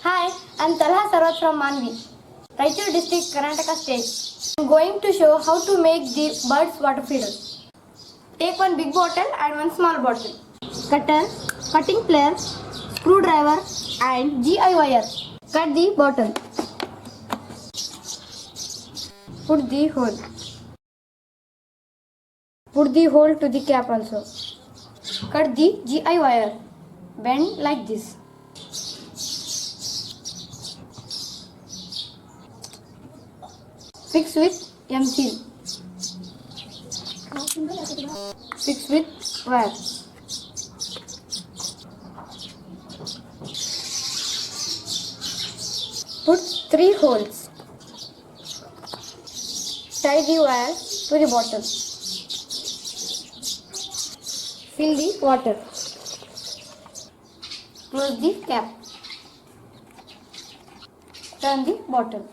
Hi, I'm Talha Sarwat from Manvi, Raichur district, Karnataka state. I'm going to show how to make the bird's water feeder. Take one big bottle and one small bottle. Cutter, cutting plier, screwdriver and GI wire. Cut the bottle. Put the hole. Put the hole to the cap also. Cut the GI wire. Bend like this. Fix with M-seal. Fix with wire. Put 3 holes. Tie the wire to the bottle. Fill the water. Close the cap. Turn the bottle.